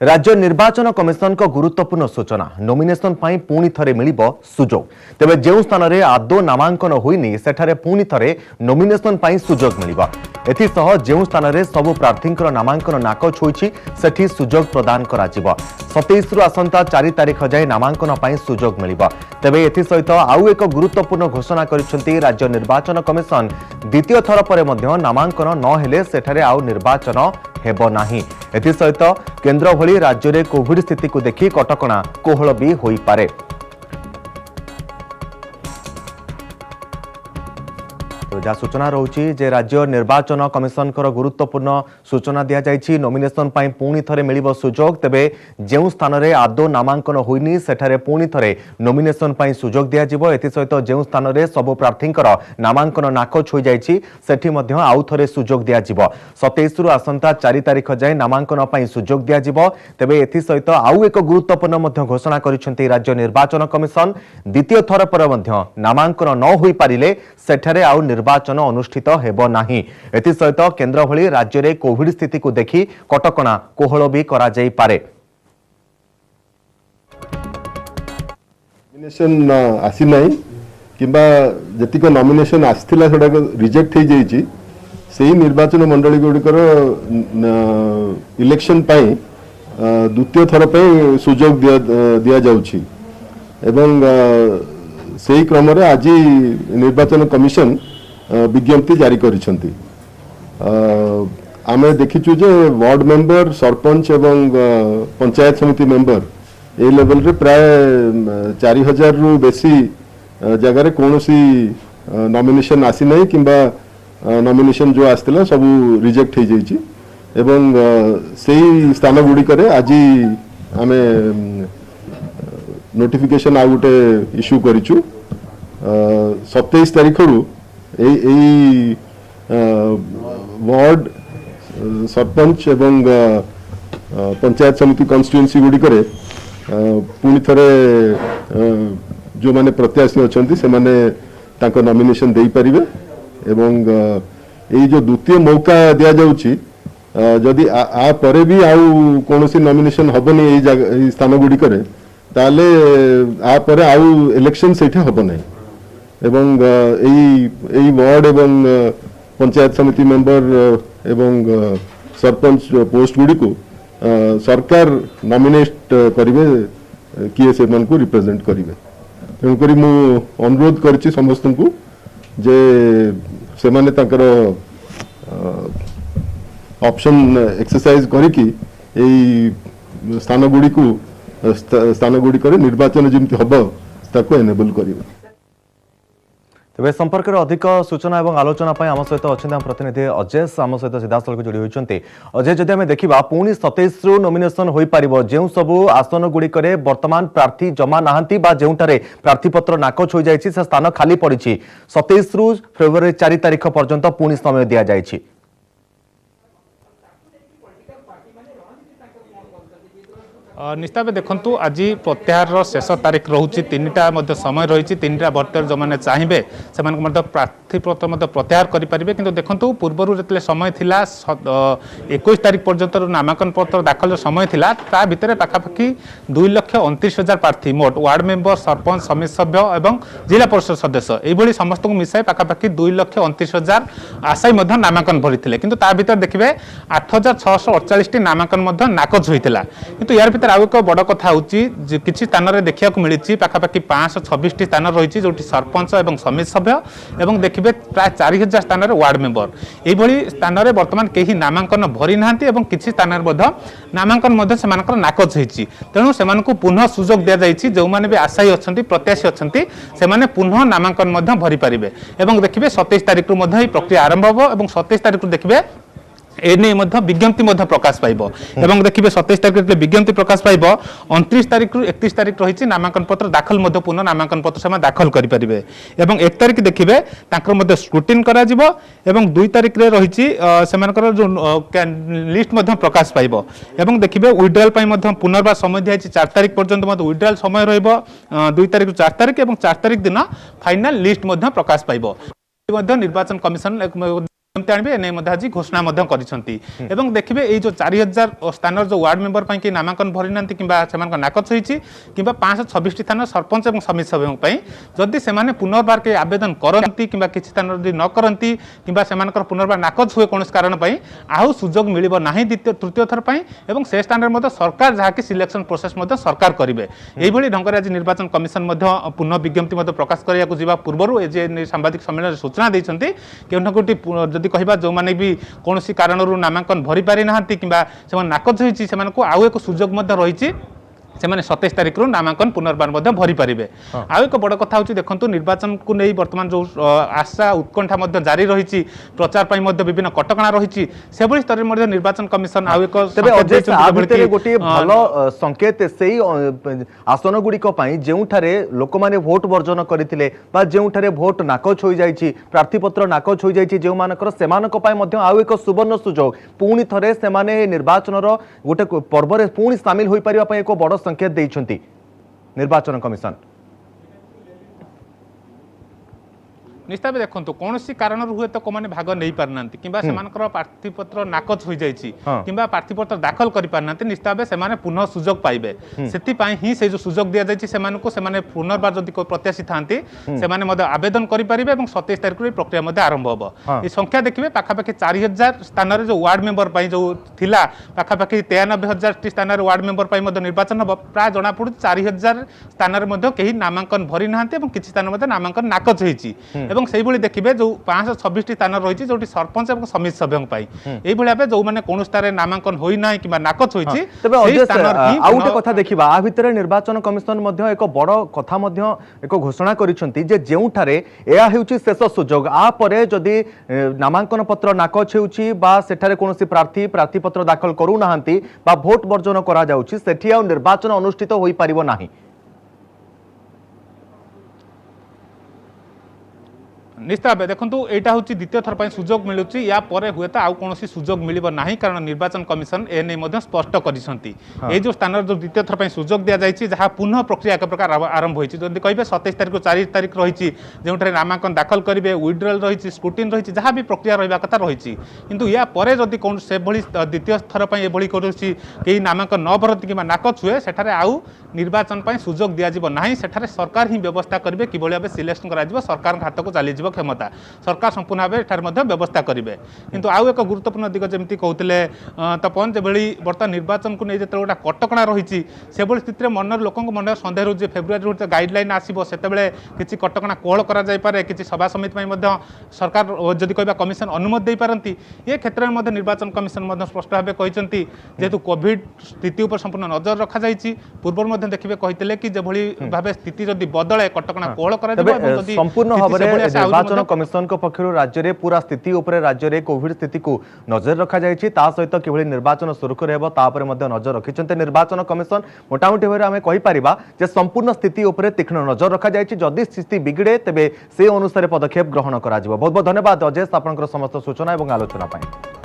राज्य निर्वाचन कमिशन को गुरुत्वपूर्ण सूचना नॉमिनेशन पाई पुणी थरे मिलिबो सुजोग तेबे जेउ स्थान रे आदो नामांकन होइनी सेठारे पुणी थरे नॉमिनेशन पाई सुजोग मिलिबो एथि सह जेउ स्थान रे सब प्रार्थींकर नामांकन नाकच होइछि सेठी सुजोग प्रदान करा जिवो 27 रु आसंता 4 तारिख जाय नामांकन पाई सुजोग मिलिबो तेबे एथि सहित आउ एक गुरुत्वपूर्ण घोषणा करिसेंती राज्य निर्वाचन कमिशन द्वितीय थर परे मध्य नामांकन न हेले सेठारे आउ निर्वाचन हेबो नाही एथि सहित केंद्र भली राज्य रे कोविड स्थिति को देखि कटकणा कोहल भी होई पारे। तो जहाँ सूचना रोची जे राज्य निर्वाचन कमिशन गुरुत्वपूर्ण सूचना दि जाइछि नॉमिनेशन पाई पुणी थरे मिलिबो सुजोग तेबे जेउ स्थान रे आदो नामांकन होइनी सेठारे पुणी थरे नॉमिनेशन पाई सुजोग दिया जिवो एथि सहित जेउ स्थान रे सब प्रार्थींकर नामांकन नाकच होई जाइछि सेठी मध्य आउ थरे सुजोग दिया जिवो 27 रु आसंता 4 तारिख जाय नामांकन पाई सुजोग दिया जिवो तेबे एथि सहित आउ एक गुरुत्वपूर्ण मध्य घोषणा करिसेंती राज्य निर्वाचन कमिशन द्वितीय थर पर मध्य नामांकन न होई पारिले सेठारे आउ निर्वाचन अनुष्ठित हेबो नाही एथि सहित केंद्र भली राज्य रे कोविड स्थिति को देखि कटकणा कोहल भी करा जाई पारे। नॉमिनेशन आसी नाही किबा जतिक नॉमिनेशन आस्थिला सेडा रिजेक्ट हे जाईची सेही निर्वाचन मंडली गुडिकर इलेक्शन पाई द्वितीय थर पे सुजोग दिया जाउची एवं सेही क्रम रे आज निर्वाचन कमिशन विज्ञप्ति जारी करिसेंती आमे देखिचु जे वार्ड मेंबर सरपंच एवं पंचायत समिति मेंबर ए लेवल रे प्राय 4000 रु बेसी जगह रे कोनोसी नॉमिनेशन आसी नै किंबा नॉमिनेशन जो आस्थिला सब रिजेक्ट हे जाईची एवं सेही स्थान गुडी करे आज आमे नोटिफिकेशन आ गुटे इश्यू करिचु 27 तारिख रु वार्ड सरपंच एवं पंचायत समिति कन्स्टिट्युएंसी गुडी करे पुणी थरे जो माने प्रत्याशी अछंती से माने ताको नॉमिनेशन देई परिबे एवं एई जो द्वितीय मौका दिया जाउची जदि आ परे भी आउ कोनोसी नॉमिनेशन हबनी एई स्थान गुडी करे ताले आ परे आउ इलेक्शन सेठे हब नै एवं एई वार्ड एवं पंचायत समिति मेंबर एवं सरपंच पोस्ट गुडी को सरकार नॉमिनेट करिवे किए से मन को रिप्रेजेंट करिवे तेणु करी मु अनुरोध करछि समस्त को जे से माने ताकर ऑप्शन एक्सरसाइज करिकि एई स्थान गुडी को स्थान गुडी करे निर्वाचन जेमति हबो ताको एनेबल करिवे। तेज संपर्क में अधिक सूचना और आलोचना आम सहित अच्छा प्रतिनिधि अजय आम सहित सीधासल जोड़ी होती अजय जदि आम देखा पुणी 27 रु नॉमिनेशन हो पार जो सब आसन गुड़िक वर्तमान प्रार्थी जमा ना जो प्रार्थीपत्र नाकच हो जाए से स्थान खाली पड़ी 27 रु फेब्रुआरी 4 तारिख पर्यंत पुणी समय दि जाए। निश्चित भाव देखु आज प्रत्याहार शेष तारीख रोचे 3टा समय रही 3टा भोटर जो मैंने चाहिए से प्रार्थीपत्र प्रत्याहार करेंगे कि देखो पूर्वर जो समय थी 21 तारीख पर्यंत नामांकन पत्र दाखल समय थी ता भितर पाखापाखि 2,29,000 प्रार्थी मोट वार्ड मेंबर सरपंच समिति सभ्य और जिला परिषद सदस्य यही समस्त को मिसाई पाखापाखि 2,29,000 आशायी नामांकन भरी किंतु ता भितर देखिए 8,648 नामांकन नाकच होता किंतु यार भीतर आउ एक बड़ कथा किसी स्थान में देखा मिली पाखापाखि 526 स्थान रही जो सरपंच और समिति सभ्य और देखिए प्राय 4,000 स्थान में वार्ड मेंबर यही स्थान में बर्तमान कहीं नामांकन भरी ना किसी स्थान में नामांकन से नाकच होती तेणु से पुनः सुजोग दि जाए जो मैंने भी आशायी अच्छा प्रत्याशी अच्छा से पुनः नामांकन भरी पारे और देखिए 27 तारिख प्रक्रिया आरंभ हो और 27 तारिख देखिए एने विज्ञप्ति प्रकाश पाइब एवं देखिए 27 तारिख विज्ञप्ति प्रकाश पाइब 29 तारिख रु 31 तारिख रही नामांकन पत्र दाखल पुनः नामांकन पत्र से दाखल करेंगे और 1 तारिख देखिए स्क्रुटिन करा एवं 2 तारिख रही जो लिस्ट प्रकाश पाइब एवं देखिए विड्रॉल पुनर्बार समय दिखाई 4 तारिख पर्यंत विड्रॉल समय रही 2 तारिख 4 तारिख और 4 तारिख दिन फाइनाल लिस्ट प्रकाश पाइब निर्वाचन कमिशन आने एने आज घोषणा कर देखिए ये जो 4000 स्थान जो वार्ड मेंबर पर कि नामांकन भरी ना कि नाकच होती कि 526 स्थान सरपंच और समिति सभ्यों जदि से पुनर्बार के आवेदन करती कि किसी स्थान न करती कि पुनर्बार नाकच हुए कौन कारण आउ सुजोग मिल ना द्वितीय तृतीय थर पर से स्थान में सरकार जहाँकि सिलेक्शन प्रोसेस सरकार करेंगे यही ढंग आज निर्वाचन कमिशन पुनः विज्ञप्ति प्रकाश करने को पूर्व सांबादिक सम्मेलन सूचना देते कि जदि कह जो मैंने भी कौन कारण नामांकन भरी पारि ना कि नाकच होती आउ एक सुजोग रही से 27 तारिख रु नामांकन पुनर्बार भरी पारे आउ एक बड़ कथा हूँ देखो निर्वाचन को नहीं बर्तमान जो आशा उत्कंठा जारी रही प्रचार विभिन्न कटकणा रही से स्तर में निर्वाचन कमिशन आउ एक गोटे भल संकेत से आसन गुड़िक जो लोक मैंने भोट वर्जन करते जो भोट नाकच हो जाए प्रार्थीपत्र नाकच हो जाए जो आउ एक सुवर्ण सुजोग पुणी थे से निर्वाचन गोटे पर्व पुणी सामिल हो पार एक बड़ संकेत देइछंती निर्वाचन कमिशन निश्चित देखो कौन कारण हुए तो कौन भाग नहीं पारना कि प्रार्थीपत्र नाकच हो जाए कि प्रार्थीपत्र दाखल कर पारना निश्चित से पुनः सुजोग पाइबे से जो सुजोग दि जाए पुनर्बार जदि प्रत्याशी था से आवेदन करेंगे 27 तारिख प्रक्रिया आरंभ हम ये संख्या देखिए पाखापाखि 4000 स्थान जो वार्ड मेंबर जो थिला पाखापाखि 93,000 स्थान वार्ड मेंबर निर्वाचन हम प्राय जना पड़ू 4000 स्थान कहीं नामांकन भरी ना किसी स्थान नामांकन नाकच होती से देखिए जो 526 स्थान रही जो सरपंच और समिति सभ्यों यही भाव जो मैंने कौन स्थान नामांकन होना कि नाकच होती कथा देखा आ भितर निर्वाचन कमिशन एक बड़ कथा एक घोषणा करुँचे शेष सुजोग आपरे जदि नामांकन पत्र नाकच होठार कौन प्रार्थी प्रार्थीपत्र दाखल करूना भोट वर्जन कर निर्वाचन अनुष्ठित हो पार ना निश्चित भाव देखो यहाँ हूँ द्वितीय थर पर सुजोग मिलूँ या हुए तो आउ कौन सुजोग मिल ना कारण निर्वाचन कमिशन एने स्पष्ट कर जो स्थान जो द्वितीय थर पर सुजोग दि जाए जहाँ पुनः प्रक्रिया एक प्रकार आरंभ होती जब कहे 27 तारिख 4 तारिख रही जो नामांकन दाखल करेंगे विड्रल रही स्क्रूटिन रही जहाँ भी प्रक्रिया रहा कथा रही किंतु या पर जदि कौन से द्वितीय थर पर ये कहीं नामांकन न भरती कि नाकच हुए सेठारे आउ निर्वाचन पर सुजोग दिज्व ना सेठारे सरकार ही व्यवस्था करेंगे कि भाव सिलेक्शन कर सरकार हाथ को चलीज क्षमता सरकार संपूर्ण भाव व्यवस्था करेंगे किंतु आउ एक गुरुत्वपूर्ण दिग जमी कहते तपन जो बर्तमान निर्वाचन को नहीं जो गोटा कटकणा रही से स्थित में मन लोक मन सन्देह रोज फेब्रुआरी गाइडलाइन आसो से किसी कटकणा कोहल करे किसी सभा समिति सरकार जदि कह कमिशन अनुमति दे पारती ये क्षेत्र में निर्वाचन कमिशन स्पष्ट भाव कहते जेहेतु कोविड स्थिति पर संपूर्ण नजर रखा जाइए पूर्व देखिए कहते कि जो भाव स्थिति जदि बदले कटकणा कोहल निर्वाचन कमिशन पक्षर राज्य में पूरा स्थिति उपरे राज्य में कोविड स्थिति को नजर रखा जाए सहित कि निर्वाचन सुरखुर नजर रखिंट निर्वाचन कमिशन मोटामोटी भाव में कहीपर संपूर्ण स्थिति उपरे तीक्ष्ण नजर रखा जाए जदि स्थिति बिगड़े तेबे से अनुसार पदक्षेप ग्रहण करा बहुत बहुत धन्यवाद अजय आपंकर समस्त सूचना और आलोचना।